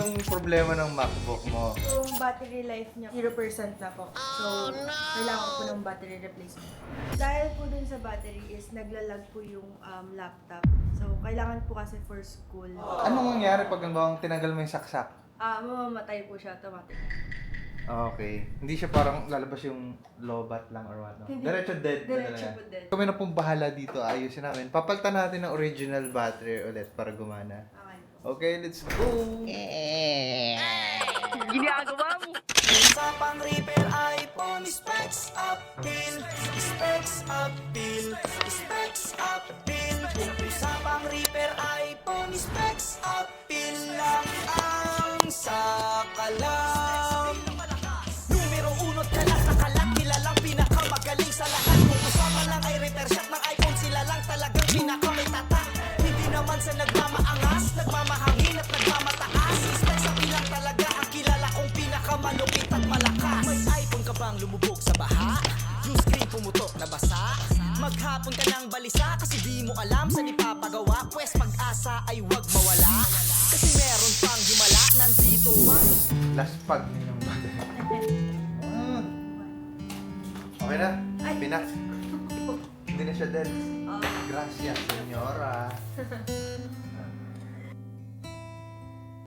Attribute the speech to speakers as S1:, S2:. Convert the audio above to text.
S1: yung problema ng MacBook mo?
S2: Yung battery life niya, 0% na po. So, kailangan ko po ng battery replacement. Dahil po dun sa battery is naglalag po yung laptop. So, kailangan po kasi for school.
S1: Anong mangyari pag tinanggal mo yung saksak?
S2: Mamamatay po siya automatic.
S1: Okay. Hindi siya parang lalabas yung lobat lang or what, no?
S2: Hindi.
S1: Diretso dead na
S2: Diretso
S1: talaga.
S2: po dead.
S1: Kami na pong bahala dito, ayusin namin. Papalitan natin ng original battery ulit para gumana.
S2: Okay.
S1: Okay, let's go!
S3: Ginagawa mo!
S4: Usapang repair iPhone, specs uphill, specs uphill, specs uphill. Usapang repair iPhone, specs uphill lang ang sakalam. Numero 1 ka lang sa kalat, kilalang pinakamagaling sa lahat. Kung usapan lang ay repair shop ng iPhone, sila lang talagang pinakamay tatak. Hindi naman sa nagmamaangas, nagmamahangin at nagmamataas. Specs uphill lang talaga ang kilala kong pinakamalupit at malakas. May iPhone ka bang lumubog sa baha? Yung screen pumutok na basa? Maghapon ka ng balisa kasi di mo alam saan ipapagawa. Pwes pag-asa ay wag mawala, kasi meron pang himala nandito.
S1: Last pag ninyong battery. Okay na?
S2: Ay.
S1: Pinak. Hindi na siya dead. Gracias, senyora.